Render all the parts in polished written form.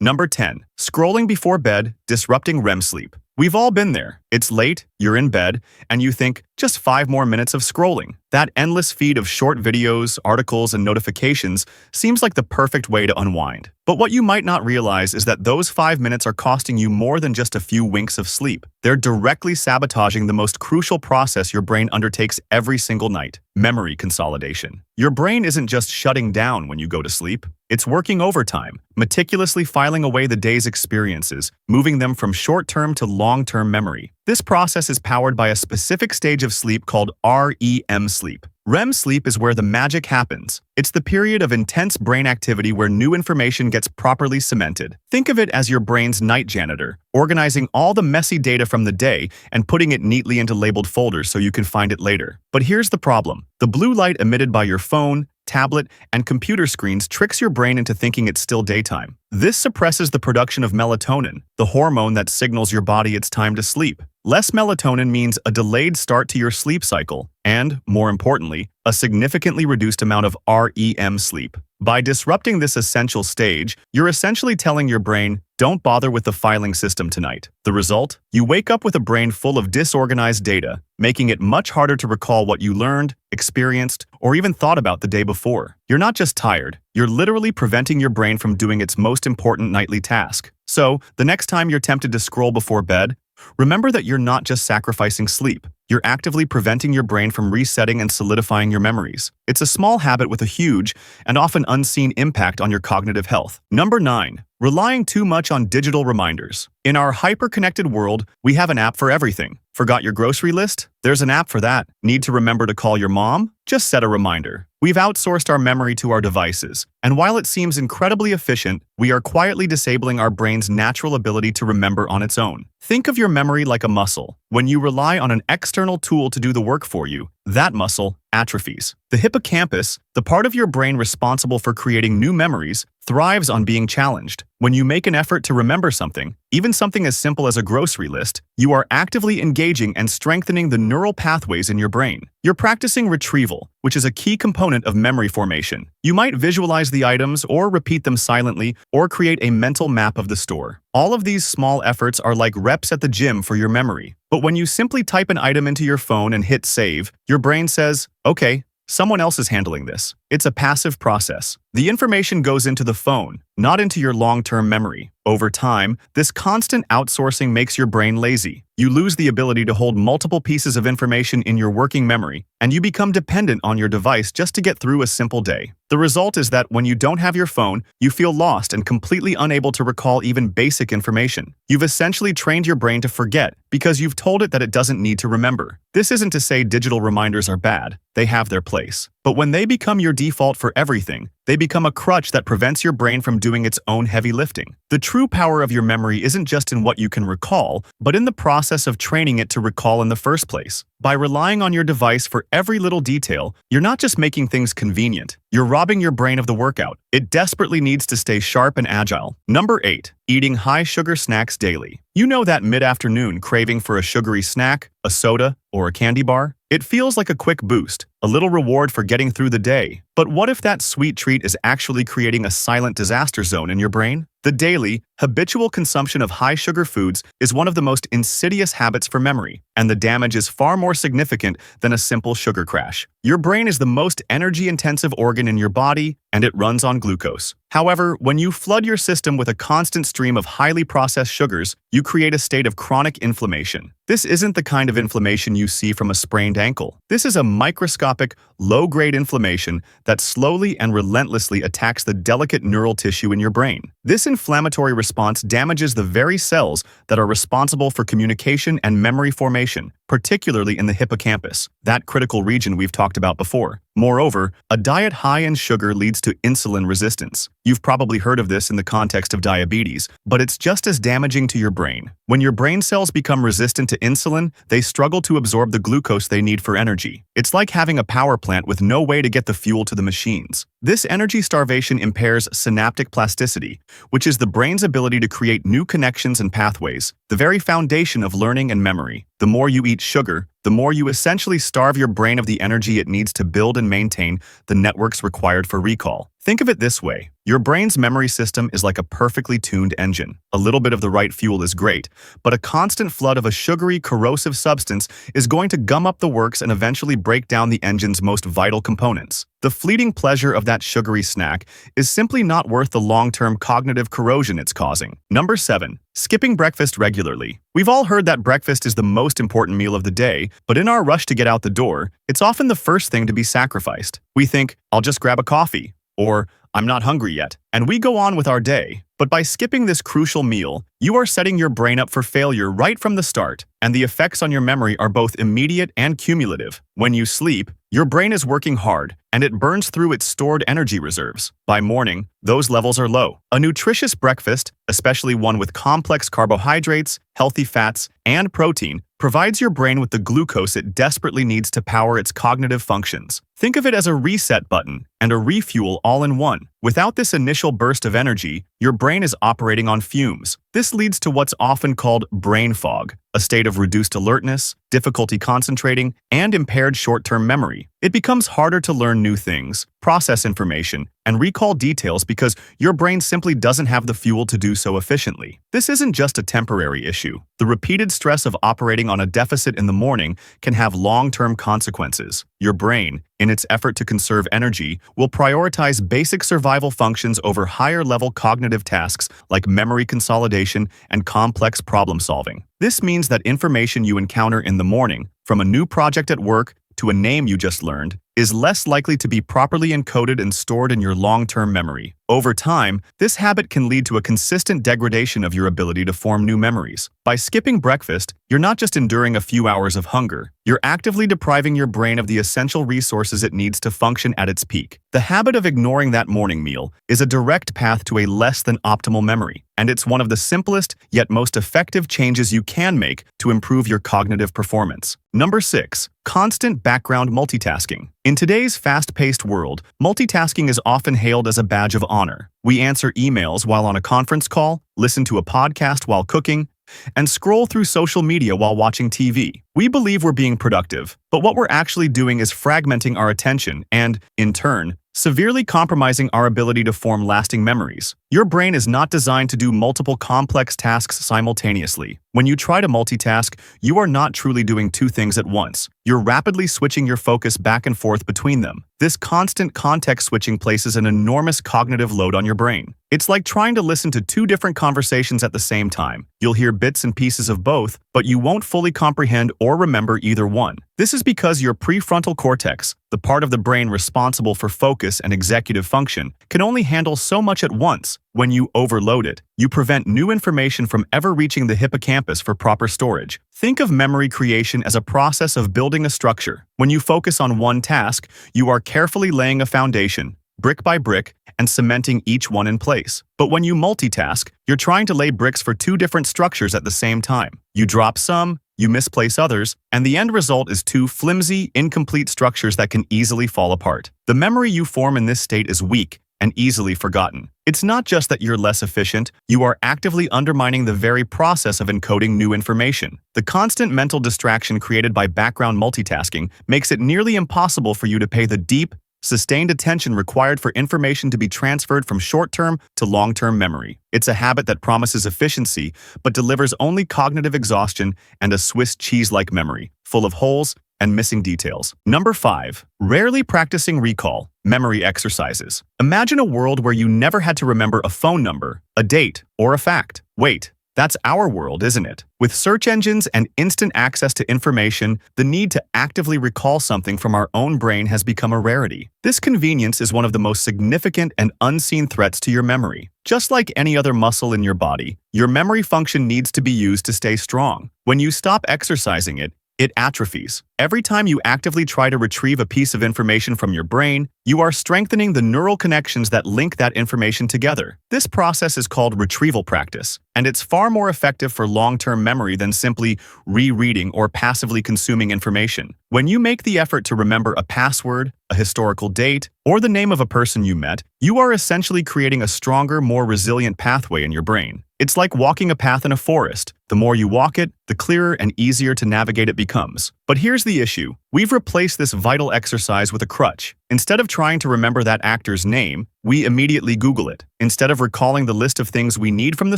Number 10. Scrolling before bed, disrupting REM sleep. We've all been there. It's late, you're in bed, and you think, just 5 more minutes of scrolling. That endless feed of short videos, articles, and notifications seems like the perfect way to unwind. But what you might not realize is that those 5 minutes are costing you more than just a few winks of sleep. They're directly sabotaging the most crucial process your brain undertakes every single night: memory consolidation. Your brain isn't just shutting down when you go to sleep. It's working overtime, meticulously filing away the day's experiences, moving them from short-term to long-term memory. This process is powered by a specific stage of sleep called REM sleep. REM sleep is where the magic happens. It's the period of intense brain activity where new information gets properly cemented. Think of it as your brain's night janitor, organizing all the messy data from the day and putting it neatly into labeled folders so you can find it later. But here's the problem. The blue light emitted by your phone, tablet, and computer screens tricks your brain into thinking it's still daytime. This suppresses the production of melatonin, the hormone that signals your body it's time to sleep. Less melatonin means a delayed start to your sleep cycle and, more importantly, a significantly reduced amount of REM sleep. By disrupting this essential stage, you're essentially telling your brain, don't bother with the filing system tonight. The result? You wake up with a brain full of disorganized data, making it much harder to recall what you learned, experienced, or even thought about the day before. You're not just tired, you're literally preventing your brain from doing its most important nightly task. So, the next time you're tempted to scroll before bed, remember that you're not just sacrificing sleep. You're actively preventing your brain from resetting and solidifying your memories. It's a small habit with a huge and often unseen impact on your cognitive health. Number 9. Relying too much on digital reminders. In our hyper-connected world, we have an app for everything. Forgot your grocery list? There's an app for that. Need to remember to call your mom? Just set a reminder. We've outsourced our memory to our devices, and while it seems incredibly efficient, we are quietly disabling our brain's natural ability to remember on its own. Think of your memory like a muscle. When you rely on an external tool to do the work for you, that muscle atrophies. The hippocampus, the part of your brain responsible for creating new memories, thrives on being challenged. When you make an effort to remember something, even something as simple as a grocery list, you are actively engaging and strengthening the neural pathways in your brain. You're practicing retrieval, which is a key component of memory formation. You might visualize the items or repeat them silently or create a mental map of the store. All of these small efforts are like reps at the gym for your memory. But when you simply type an item into your phone and hit save, your brain says, okay, someone else is handling this. It's a passive process. The information goes into the phone, not into your long-term memory. Over time, this constant outsourcing makes your brain lazy. You lose the ability to hold multiple pieces of information in your working memory, and you become dependent on your device just to get through a simple day. The result is that when you don't have your phone, you feel lost and completely unable to recall even basic information. You've essentially trained your brain to forget because you've told it that it doesn't need to remember. This isn't to say digital reminders are bad. They have their place. But when they become your default for everything, they become a crutch that prevents your brain from doing its own heavy lifting. The true power of your memory isn't just in what you can recall, but in the process of training it to recall in the first place. By relying on your device for every little detail, you're not just making things convenient, you're robbing your brain of the workout. It desperately needs to stay sharp and agile. Number 8. Eating high-sugar snacks daily. You know that mid-afternoon craving for a sugary snack, a soda, or a candy bar? It feels like a quick boost, a little reward for getting through the day. But what if that sweet treat is actually creating a silent disaster zone in your brain? The daily, habitual consumption of high-sugar foods is one of the most insidious habits for memory, and the damage is far more significant than a simple sugar crash. Your brain is the most energy-intensive organ in your body, and it runs on glucose. However, when you flood your system with a constant stream of highly processed sugars, you create a state of chronic inflammation. This isn't the kind of inflammation you see from a sprained ankle. This is a microscopic, low-grade inflammation that slowly and relentlessly attacks the delicate neural tissue in your brain. This inflammatory response damages the very cells that are responsible for communication and memory formation, particularly in the hippocampus, that critical region we've talked about before. Moreover, a diet high in sugar leads to insulin resistance. You've probably heard of this in the context of diabetes, but it's just as damaging to your brain. When your brain cells become resistant to insulin, they struggle to absorb the glucose they need for energy. It's like having a power plant with no way to get the fuel to the machines. This energy starvation impairs synaptic plasticity, which is the brain's ability to create new connections and pathways, the very foundation of learning and memory. The more you eat sugar, the more you essentially starve your brain of the energy it needs to build and maintain the networks required for recall. Think of it this way. Your brain's memory system is like a perfectly tuned engine. A little bit of the right fuel is great, but a constant flood of a sugary, corrosive substance is going to gum up the works and eventually break down the engine's most vital components. The fleeting pleasure of that sugary snack is simply not worth the long-term cognitive corrosion it's causing. Number 7. Skipping breakfast regularly. We've all heard that breakfast is the most important meal of the day, but in our rush to get out the door, it's often the first thing to be sacrificed. We think, I'll just grab a coffee, or I'm not hungry yet, and we go on with our day. But by skipping this crucial meal, you are setting your brain up for failure right from the start, and the effects on your memory are both immediate and cumulative. When you sleep, your brain is working hard, and it burns through its stored energy reserves. By morning, those levels are low. A nutritious breakfast, especially one with complex carbohydrates, healthy fats, and protein, provides your brain with the glucose it desperately needs to power its cognitive functions. Think of it as a reset button and a refuel all in one. Without this initial burst of energy, your brain is operating on fumes. This leads to what's often called brain fog, a state of reduced alertness, difficulty concentrating, and impaired short-term memory. It becomes harder to learn new things, process information, and recall details because your brain simply doesn't have the fuel to do so efficiently. This isn't just a temporary issue. The repeated stress of operating on a deficit in the morning can have long-term consequences. Your brain, in its effort to conserve energy, will prioritize basic survival functions over higher-level cognitive tasks like memory consolidation and complex problem-solving. This means that information you encounter in the morning, from a new project at work to a name you just learned, is less likely to be properly encoded and stored in your long-term memory. Over time, this habit can lead to a consistent degradation of your ability to form new memories. By skipping breakfast, you're not just enduring a few hours of hunger, you're actively depriving your brain of the essential resources it needs to function at its peak. The habit of ignoring that morning meal is a direct path to a less than optimal memory, and it's one of the simplest yet most effective changes you can make to improve your cognitive performance. Number 6. Constant background multitasking. In today's fast-paced world, multitasking is often hailed as a badge of honor. We answer emails while on a conference call, listen to a podcast while cooking, and scroll through social media while watching TV. We believe we're being productive, but what we're actually doing is fragmenting our attention and, in turn, severely compromising our ability to form lasting memories. Your brain is not designed to do multiple complex tasks simultaneously. When you try to multitask, you are not truly doing two things at once. You're rapidly switching your focus back and forth between them. This constant context switching places an enormous cognitive load on your brain. It's like trying to listen to two different conversations at the same time. You'll hear bits and pieces of both, but you won't fully comprehend or remember either one. This is because your prefrontal cortex, the part of the brain responsible for focus and executive function, can only handle so much at once. When you overload it, you prevent new information from ever reaching the hippocampus for proper storage. Think of memory creation as a process of building a structure. When you focus on one task, you are carefully laying a foundation, brick by brick, and cementing each one in place. But when you multitask, you're trying to lay bricks for two different structures at the same time. You drop some, you misplace others, and the end result is two flimsy, incomplete structures that can easily fall apart. The memory you form in this state is weak and easily forgotten. It's not just that you're less efficient, you are actively undermining the very process of encoding new information. The constant mental distraction created by background multitasking makes it nearly impossible for you to pay the deep, sustained attention required for information to be transferred from short-term to long-term memory. It's a habit that promises efficiency, but delivers only cognitive exhaustion and a Swiss cheese-like memory, full of holes and missing details. Number 5. Rarely practicing recall, memory exercises. Imagine a world where you never had to remember a phone number, a date, or a fact. Wait, that's our world, isn't it? With search engines and instant access to information, the need to actively recall something from our own brain has become a rarity. This convenience is one of the most significant and unseen threats to your memory. Just like any other muscle in your body, your memory function needs to be used to stay strong. When you stop exercising it, it atrophies. Every time you actively try to retrieve a piece of information from your brain, you are strengthening the neural connections that link that information together. This process is called retrieval practice, and it's far more effective for long-term memory than simply rereading or passively consuming information. When you make the effort to remember a password, a historical date, or the name of a person you met, you are essentially creating a stronger, more resilient pathway in your brain. It's like walking a path in a forest. The more you walk it, the clearer and easier to navigate it becomes. But here's the issue. We've replaced this vital exercise with a crutch. Instead of trying to remember that actor's name, we immediately Google it. Instead of recalling the list of things we need from the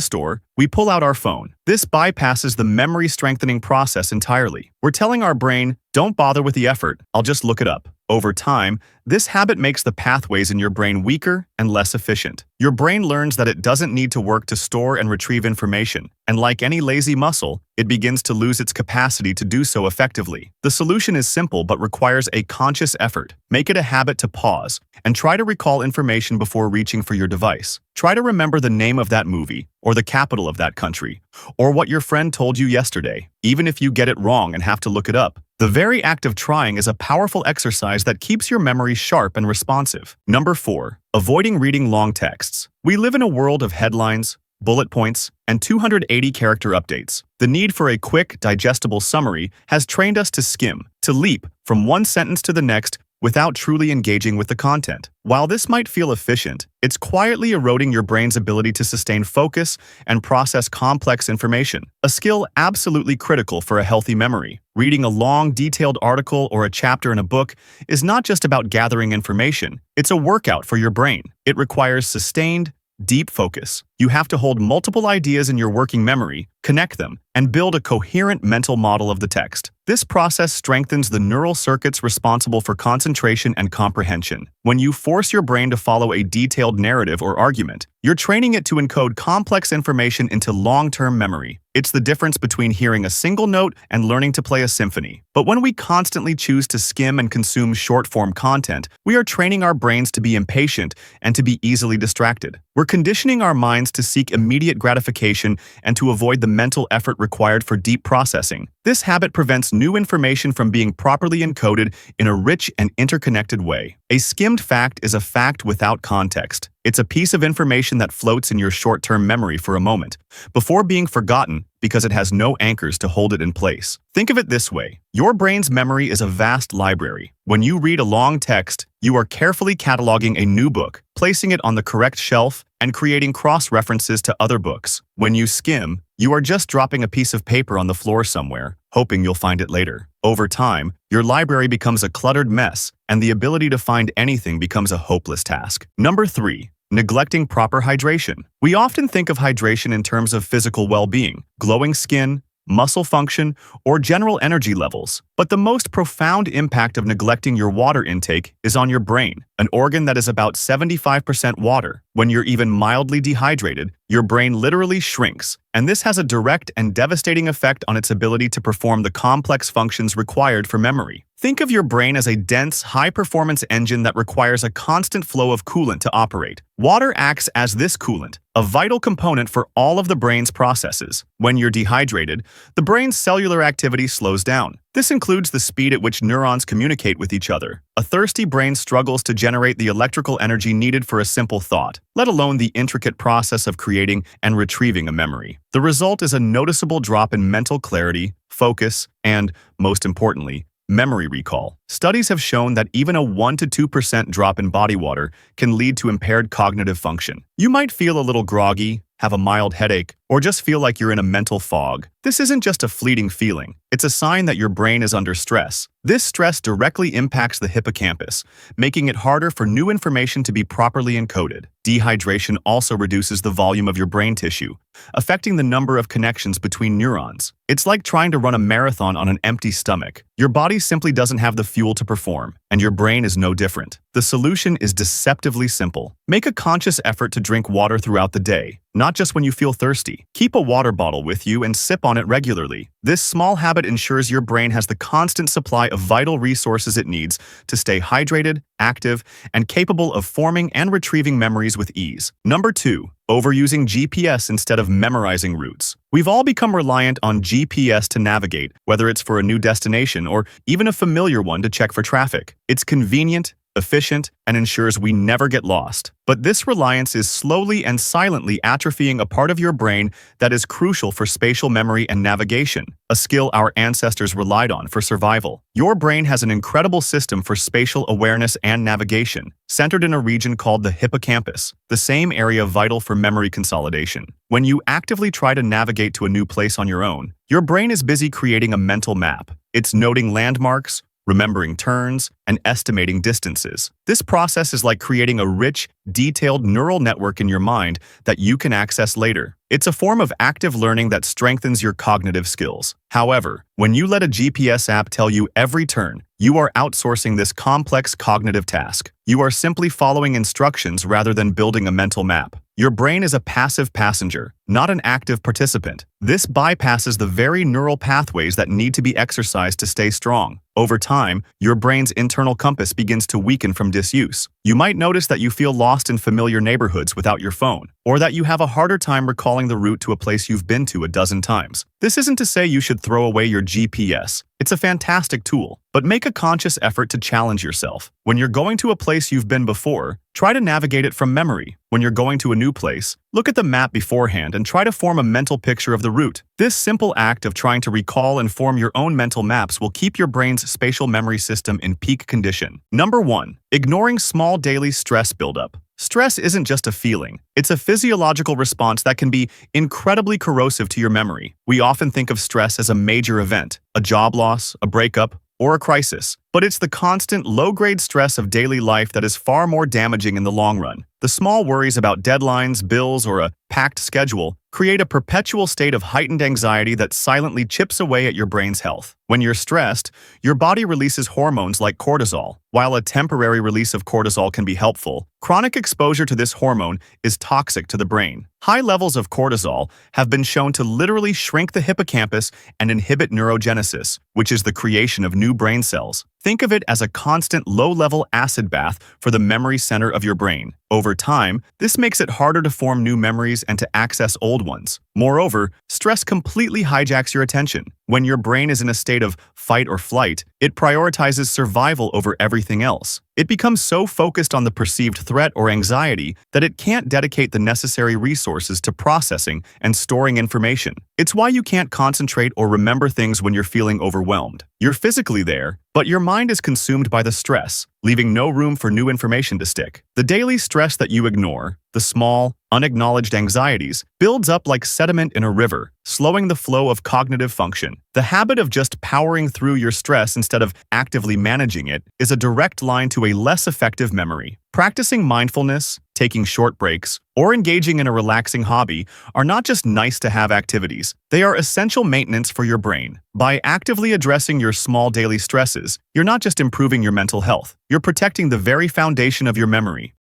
store, we pull out our phone. This bypasses the memory-strengthening process entirely. We're telling our brain, don't bother with the effort, I'll just look it up. Over time, this habit makes the pathways in your brain weaker and less efficient. Your brain learns that it doesn't need to work to store and retrieve information, and like any lazy muscle, it begins to lose its capacity to do so effectively. The solution is simple but requires a conscious effort. Make it a habit to pause and try to recall information before reaching for your device. Try to remember the name of that movie, or the capital of that country, or what your friend told you yesterday, even if you get it wrong and have to look it up. The very act of trying is a powerful exercise that keeps your memory sharp and responsive. Number 4. Avoiding reading long texts. We live in a world of headlines, bullet points, and 280-character updates. The need for a quick, digestible summary has trained us to skim, to leap from one sentence to the next without truly engaging with the content. While this might feel efficient, it's quietly eroding your brain's ability to sustain focus and process complex information, a skill absolutely critical for a healthy memory. Reading a long, detailed article or a chapter in a book is not just about gathering information, it's a workout for your brain. It requires sustained, deep focus. You have to hold multiple ideas in your working memory, connect them, and build a coherent mental model of the text. This process strengthens the neural circuits responsible for concentration and comprehension. When you force your brain to follow a detailed narrative or argument, you're training it to encode complex information into long-term memory. It's the difference between hearing a single note and learning to play a symphony. But when we constantly choose to skim and consume short-form content, we are training our brains to be impatient and to be easily distracted. We're conditioning our minds to seek immediate gratification and to avoid the mental effort required for deep processing. This habit prevents new information from being properly encoded in a rich and interconnected way. A skimmed fact is a fact without context. It's a piece of information that floats in your short-term memory for a moment, before being forgotten because it has no anchors to hold it in place. Think of it this way. Your brain's memory is a vast library. When you read a long text, you are carefully cataloging a new book, placing it on the correct shelf, and creating cross-references to other books. When you skim, you are just dropping a piece of paper on the floor somewhere, hoping you'll find it later. Over time, your library becomes a cluttered mess, and the ability to find anything becomes a hopeless task. Number 3. Neglecting proper hydration. We often think of hydration in terms of physical well-being, glowing skin, muscle function, or general energy levels. But the most profound impact of neglecting your water intake is on your brain, an organ that is about 75% water. When you're even mildly dehydrated, your brain literally shrinks, and this has a direct and devastating effect on its ability to perform the complex functions required for memory. Think of your brain as a dense, high-performance engine that requires a constant flow of coolant to operate. Water acts as this coolant, a vital component for all of the brain's processes. When you're dehydrated, the brain's cellular activity slows down. This includes the speed at which neurons communicate with each other. A thirsty brain struggles to generate the electrical energy needed for a simple thought, let alone the intricate process of creating and retrieving a memory. The result is a noticeable drop in mental clarity, focus, and, most importantly, memory recall. Studies have shown that even a 1 to 2% drop in body water can lead to impaired cognitive function. You might feel a little groggy, have a mild headache, or just feel like you're in a mental fog. This isn't just a fleeting feeling. It's a sign that your brain is under stress. This stress directly impacts the hippocampus, making it harder for new information to be properly encoded. Dehydration also reduces the volume of your brain tissue, affecting the number of connections between neurons. It's like trying to run a marathon on an empty stomach. Your body simply doesn't have the fuel to perform, and your brain is no different. The solution is deceptively simple. Make a conscious effort to drink water throughout the day, not just when you feel thirsty. Keep a water bottle with you and sip on it regularly. This small habit ensures your brain has the constant supply of vital resources it needs to stay hydrated, active, and capable of forming and retrieving memories with ease. Number 2. Overusing GPS instead of memorizing routes. We've all become reliant on GPS to navigate, whether it's for a new destination or even a familiar one to check for traffic. It's convenient, efficient, and ensures we never get lost. But this reliance is slowly and silently atrophying a part of your brain that is crucial for spatial memory and navigation, a skill our ancestors relied on for survival. Your brain has an incredible system for spatial awareness and navigation, centered in a region called the hippocampus, the same area vital for memory consolidation. When you actively try to navigate to a new place on your own, your brain is busy creating a mental map, It's noting landmarks, remembering turns, and estimating distances. This process is like creating a rich, detailed neural network in your mind that you can access later. It's a form of active learning that strengthens your cognitive skills. However, when you let a GPS app tell you every turn, you are outsourcing this complex cognitive task. You are simply following instructions rather than building a mental map. Your brain is a passive passenger, not an active participant. This bypasses the very neural pathways that need to be exercised to stay strong. Over time, your brain's internal compass begins to weaken from disuse. You might notice that you feel lost in familiar neighborhoods without your phone, or that you have a harder time recalling the route to a place you've been to a dozen times. This isn't to say you should throw away your GPS. It's a fantastic tool, but make a conscious effort to challenge yourself. When you're going to a place you've been before, try to navigate it from memory. When you're going to a new place, look at the map beforehand and try to form a mental picture of the route. This simple act of trying to recall and form your own mental maps will keep your brain's spatial memory system in peak condition. Number 1. Ignoring small daily stress buildup. Stress isn't just a feeling. It's a physiological response that can be incredibly corrosive to your memory. We often think of stress as a major event, a job loss, a breakup, or a crisis. But it's the constant, low-grade stress of daily life that is far more damaging in the long run. The small worries about deadlines, bills, or a packed schedule create a perpetual state of heightened anxiety that silently chips away at your brain's health. When you're stressed, your body releases hormones like cortisol. While a temporary release of cortisol can be helpful, chronic exposure to this hormone is toxic to the brain. High levels of cortisol have been shown to literally shrink the hippocampus and inhibit neurogenesis, which is the creation of new brain cells. Think of it as a constant low-level acid bath for the memory center of your brain. Over time, this makes it harder to form new memories and to access old ones. Moreover, stress completely hijacks your attention. When your brain is in a state of fight or flight, it prioritizes survival over everything else. It becomes so focused on the perceived threat or anxiety that it can't dedicate the necessary resources to processing and storing information. It's why you can't concentrate or remember things when you're feeling overwhelmed. You're physically there, but your mind is consumed by the stress, leaving no room for new information to stick. The daily stress that you ignore, the small, unacknowledged anxieties, builds up like sediment in a river, slowing the flow of cognitive function. The habit of just powering through your stress instead of actively managing it is a direct line to a less effective memory. Practicing mindfulness, taking short breaks, or engaging in a relaxing hobby are not just nice-to-have activities. They are essential maintenance for your brain. By actively addressing your small daily stresses, you're not just improving your mental health, you're protecting the very foundation of your memory.